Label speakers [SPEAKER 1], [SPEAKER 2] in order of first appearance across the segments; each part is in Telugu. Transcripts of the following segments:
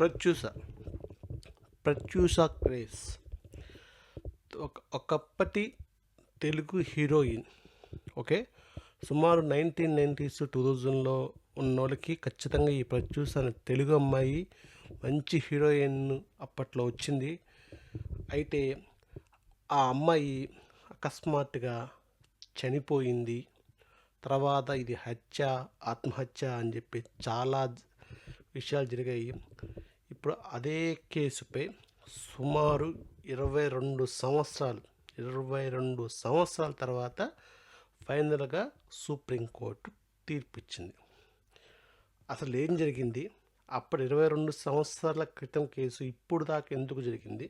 [SPEAKER 1] ప్రత్యూష ప్రత్యూష క్రేజ్ ఒకప్పటి తెలుగు హీరోయిన్. ఓకే, సుమారు 1990s 2000లో ఉన్నోళ్ళకి ఖచ్చితంగా ఈ ప్రత్యూష అనే తెలుగు అమ్మాయి మంచి హీరోయిన్ అప్పట్లో వచ్చింది. అయితే ఆ అమ్మాయి అకస్మాత్తుగా చనిపోయింది. తర్వాత ఇది ఆత్మహత్య అని చెప్పి చాలా విషయాలు జరిగాయి. ఇప్పుడు అదే కేసుపై సుమారు 22 సంవత్సరాల తర్వాత ఫైనల్గా సుప్రీంకోర్టు తీర్పిచ్చింది. అసలు ఏం జరిగింది, అప్పుడు 22 సంవత్సరాల క్రితం కేసు ఇప్పుడు దాకా ఎందుకు జరిగింది,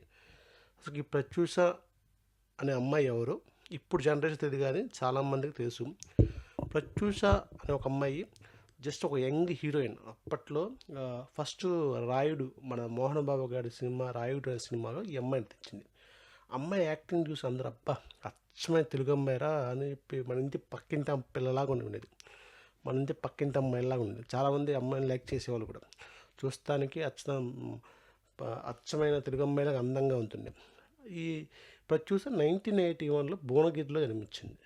[SPEAKER 1] అసలు ఈ ప్రత్యూష అనే అమ్మాయి ఎవరు, ఇప్పుడు జనరేషన్ తెలియదు కానీ చాలామందికి తెలుసు. ప్రత్యూష అనే ఒక అమ్మాయి జస్ట్ ఒక యంగ్ హీరోయిన్. అప్పట్లో ఫస్ట్ రాయుడు, మన మోహన్ బాబు గారి సినిమా రాయుడు అనే సినిమాలో ఈ అమ్మాయిని తెచ్చింది. అమ్మాయి యాక్టింగ్ చూసి అందరూ అబ్బా అచ్చమైన తెలుగు అమ్మాయిరా అని చెప్పి మన ఇంటి పక్కింటి పిల్లలాగా ఉండేది, మన ఇంటి పక్కింటి అమ్మాయిలాగా ఉండేది. చాలామంది అమ్మాయిని లైక్ చేసేవాళ్ళు కూడా. చూస్తానికి అచ్చమైన తెలుగు అమ్మాయిలాగా అందంగా ఉంటుంది. ఈ ప్రత్యూష 1981లో భువనగిరిలో జన్మించింది.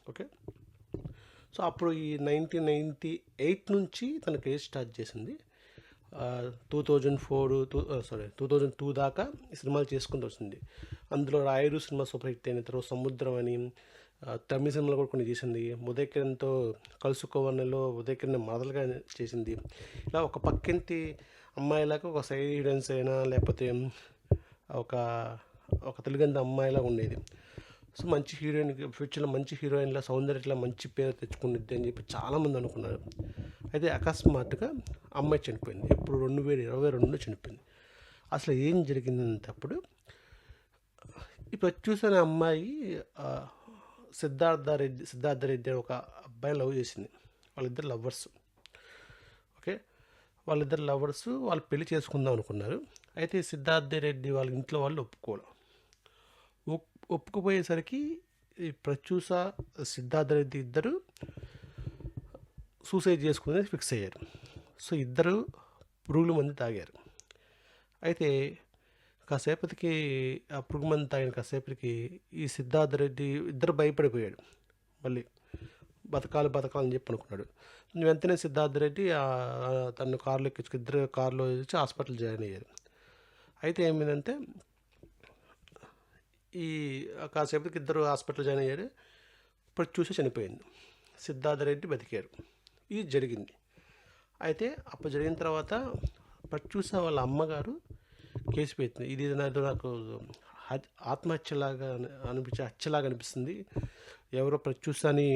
[SPEAKER 1] ఓకే, సో అప్పుడు ఈ 1998 నుంచి తన కేసు స్టార్ట్ చేసింది. 2002 దాకా ఈ సినిమాలు చేసుకుంటూ వస్తుంది. అందులో రాయుడు సినిమా సూపర్ హిట్ అయిన తర్వాత సముద్రం అని తమిళ సినిమాలు కూడా కొన్ని చేసింది. ఉదయకిరణ్తో కలుసుకోవన్నలో ఉదయకిరణ్ మొదలుగా చేసింది. ఇలా ఒక పక్కింటి అమ్మాయిలాగా ఒక సైడ్ హీరోయిన్స్ అయినా లేకపోతే ఒక ఒక తెలుగంత అమ్మాయిలా ఉండేది. సో మంచి హీరోయిన్, ఫ్యూచర్లో మంచి హీరోయిన్లా సౌందర్యలా మంచి పేరు తెచ్చుకునిద్ది అని చెప్పి చాలామంది అనుకున్నారు. అయితే అకస్మాత్తుగా అమ్మాయి చనిపోయింది. ఎప్పుడు 2022లో చనిపోయింది. అసలు ఏం జరిగిందంటే అప్పుడు ఇప్పుడు చూసిన అమ్మాయి సిద్ధార్థ రెడ్డి అని ఒక అబ్బాయి లవ్ చేసింది. వాళ్ళిద్దరు లవర్స్. ఓకే, వాళ్ళిద్దరు లవర్స్, వాళ్ళు పెళ్లి చేసుకుందాం అనుకున్నారు. అయితే సిద్ధార్థ రెడ్డి వాళ్ళ ఇంట్లో వాళ్ళు ఒప్పుకుపోయేసరికి ఈ ప్రత్యూష సిద్ధార్థ రెడ్డి ఇద్దరు సూసైడ్ చేసుకుని ఫిక్స్ అయ్యారు. సో ఇద్దరు పురుగుల మందు తాగారు. అయితే కాసేపటికి ఆ పురుగు మందు తాగిన కాసేపటికి ఈ సిద్ధార్థ రెడ్డి ఇద్దరు భయపడిపోయాడు. మళ్ళీ బతకాలని చెప్పి అనుకున్నాడు. వెంటనే సిద్ధార్థ రెడ్డి తను కారులో ఎక్కించుకు ఇద్దరు కారులో వచ్చి హాస్పిటల్ జాయిన్ అయ్యారు. అయితే ఏమైందంటే ఈ కాసేపటికి ఇద్దరు హాస్పిటల్ జాయిన్ అయ్యారు. ఇప్పుడు చూసి చనిపోయింది. సిద్ధార్థ రెడ్డి బతికారు. ఇది జరిగింది. అయితే అప్పుడు జరిగిన తర్వాత ప్రత్యూష వాళ్ళ అమ్మగారు కేసు పెట్టింది. ఇది నాకు ఆత్మహత్యలాగా హత్యలాగా అనిపిస్తుంది. ఎవరో ప్రత్యూషని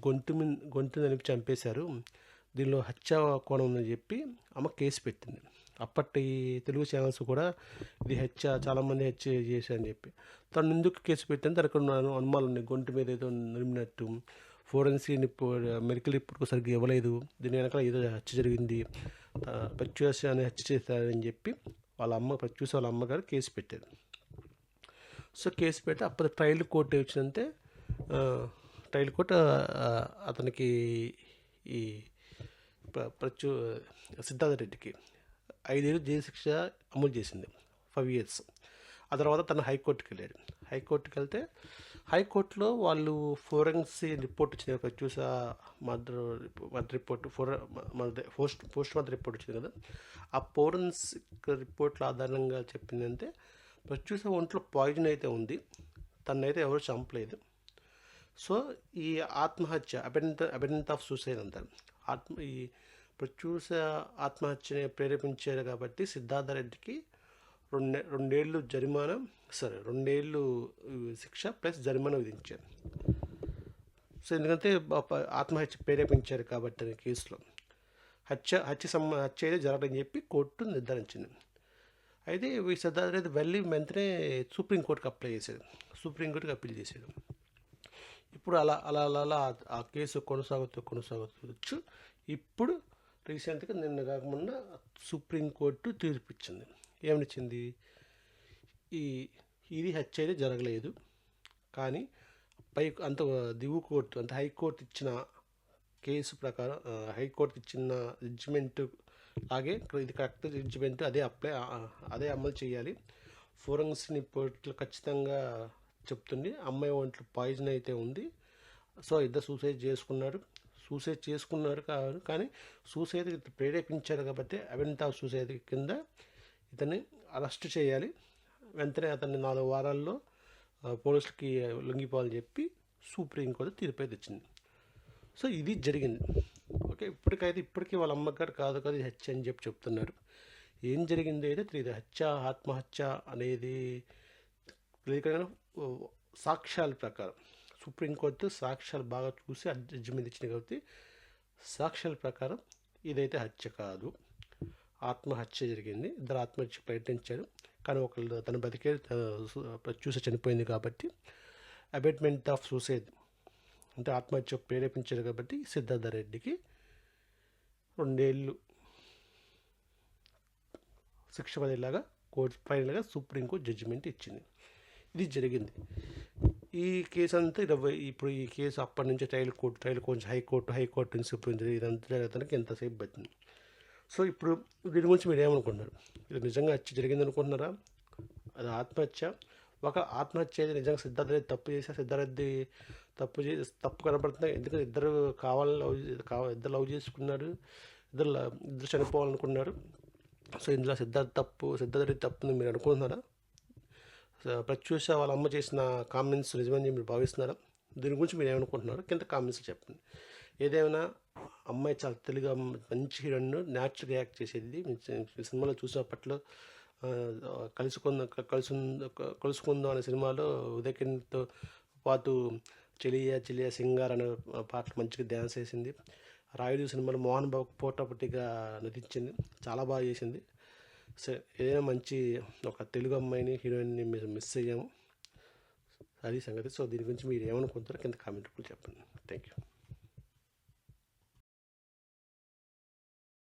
[SPEAKER 1] గొంతు నలిపి చంపేశారు, దీనిలో హత్య కోణం ఉందని చెప్పి అమ్మ కేసు పెట్టింది. అప్పటి తెలుగు ఛానల్స్ కూడా ఇది హత్య, చాలామంది హత్య చేశారని చెప్పి. తను ఎందుకు కేసు పెట్టాను, తనకు అనుమానాలు ఉన్నాయి. గొంతు మీద ఏదో నలిమినట్టు, ఫోరెన్సిక్ మెడికల్ రిపోర్ట్ సరిగ్గా ఇవ్వలేదు, దీని వెనకాల ఏదో హత్య జరిగింది, ప్రత్యూష అని హత్య చేశారని చెప్పి ప్రత్యూష వాళ్ళ అమ్మగారు కేసు పెట్టారు. సో కేసు పెట్టి అప్పుడు ట్రయల్ కోర్టు వచ్చినంతే ట్రయల్ కోర్టు అతనికి ఈ సిద్ధార్థ రెడ్డికి 5 ఏళ్ళు జైలు శిక్ష అమలు చేసింది, 5 years. ఆ తర్వాత తను హైకోర్టుకి వెళ్ళాడు. హైకోర్టుకి వెళ్తే హైకోర్టులో వాళ్ళు ఫోరెన్సిక్ రిపోర్ట్ వచ్చింది. Pratyusha murder report, post mortem report వచ్చింది కదా. ఆ ఫోరెన్సిక్ రిపోర్ట్ల ఆధారంగా చెప్పిందంటే ప్రత్యూష ఒంట్లో పాయిజన్ అయితే ఉంది, తనైతే ఎవరు చంపలేదు. సో ఈ ఆత్మహత్య అబెండెంట్ ఆఫ్ సూసైడ్ అంటారు. ఈ ప్రత్యూష ఆత్మహత్యని ప్రేరేపించారు కాబట్టి సిద్ధార్థ రెడ్డికి 2 ఏళ్ళు జరిమానా, 2 ఏళ్ళు శిక్ష ప్లస్ జరిమానా విధించారు. సో ఎందుకంటే ఆత్మహత్య ప్రేరేపించారు కాబట్టి అనే కేసులో హత్య అయితే జరగదని చెప్పి కోర్టు నిర్ధారించింది. అయితే ఈ సిద్ధార్థ రెడ్డి వెళ్ళి వెంటనే సుప్రీంకోర్టుకి అప్లై చేశాడు, సుప్రీంకోర్టుకి అప్పీల్ చేశాడు. ఇప్పుడు అలా అలా అలా అలా ఆ కేసు కొనసాగుతూ ఇప్పుడు రీసెంట్గా నిన్న కాకుండా సుప్రీంకోర్టు తీర్పిచ్చింది. ఏమనిచ్చింది, ఇది హత్య అయితే జరగలేదు, కానీ దిగువ కోర్టు హైకోర్టు ఇచ్చిన కేసు ప్రకారం, హైకోర్టు ఇచ్చిన జడ్జిమెంట్ అలాగే ఇది కరెక్ట్ జడ్జిమెంట్ అదే అమలు చేయాలి. ఫోరెన్సిక్ రిపోర్ట్లు ఖచ్చితంగా చెప్తుంది అమ్మాయి ఒంట్లో పాయిజన్ అయితే ఉంది. సో ఇద్దరు సూసైడ్ చేసుకున్నారు కానీ సూసైడ్ ప్రేరేపించారు కాబట్టి అటెంప్ట్ ఆఫ్ సూసైడ్ కింద ఇతన్ని అరెస్ట్ చేయాలి. వెంటనే అతన్ని 4 వారాల్లో పోలీసులకి లొంగిపోవాలని చెప్పి సుప్రీంకోర్టు తీర్పు అయితే ఇచ్చింది. సో ఇది జరిగింది. ఓకే, ఇప్పటికీ వాళ్ళ అమ్మగారు కాదు ఇది హత్య అని చెప్తున్నారు. ఏం జరిగింది అయితే తెలియదు. ఆత్మహత్య అనేది తెలియదు. సాక్ష్యాల ప్రకారం సుప్రీంకోర్టు సాక్ష్యాలు బాగా చూసి జడ్జిమెంట్ ఇచ్చింది కాబట్టి సాక్ష్యాల ప్రకారం ఇదైతే హత్య కాదు, ఆత్మహత్య జరిగింది. ఇద్దరు ఆత్మహత్య ప్రయత్నించారు కానీ ఒకళ్ళు తన బతికే చూసి చనిపోయింది కాబట్టి అబేట్మెంట్ ఆఫ్ సూసైడ్ అంటే ఆత్మహత్య ప్రేరేపించారు కాబట్టి సిద్ధార్థ రెడ్డికి 2 ఏళ్ళు శిక్ష పడేలాగా ఫైనల్గా సుప్రీంకోర్టు జడ్జిమెంట్ ఇచ్చింది. ఇది జరిగింది. ఈ కేసు అంతా ఇప్పుడు ఈ కేసు అప్పటి నుంచి ట్రయల్ కోర్టు హైకోర్టు నుంచి సుప్రీం ఇదంతా జరగడానికి ఎంతసేపు పట్టింది. సో ఇప్పుడు దీని గురించి మీరు ఏమనుకుంటున్నారు? ఇది నిజంగా హత్య జరిగింది అనుకుంటున్నారా? అది ఆత్మహత్య అయితే నిజంగా సిద్ధార్థ రెడ్డి తప్పు చేశారు. సిద్ధార్థ రెడ్డి తప్పు కనబడుతుంది. ఎందుకంటే ఇద్దరు లవ్ చేసుకున్నారు, ఇద్దరు చనిపోవాలనుకున్నారు. సో ఇందులో సిద్ధార్థ రెడ్డి తప్పుని మీరు అనుకుంటున్నారా? ప్రత్యూష వాళ్ళ అమ్మ చేసిన కామెంట్స్ నిజమని మీరు భావిస్తున్నారా? దీని గురించి మీరు ఏమనుకుంటున్నారో కింద కామెంట్స్ చెప్పండి. ఏదేమైనా అమ్మాయి చాలా తెలుగు మంచి హీరోయిన్, న్యాచురల్గా యాక్ట్ చేసేది. సినిమాలో చూసినప్పట్లో కలుసుకుందాం అనే సినిమాలో ఉదయకిరణ్తో పాటు చెలియా సింగార్ అనే పాటలు మంచిగా డ్యాన్స్ వేసింది. రాయుడు సినిమాలో మోహన్ బాబు పోటాపోటీగా నటించింది, చాలా బాగా చేసింది. సో ఏదైనా మంచి ఒక తెలుగు అమ్మాయిని హీరోయిన్ని మిస్ అయ్యాము, అది సంగతి. సో దీని గురించి మీరు ఏమనుకుంటారో కింద కామెంట్ చెప్పండి. Thank you.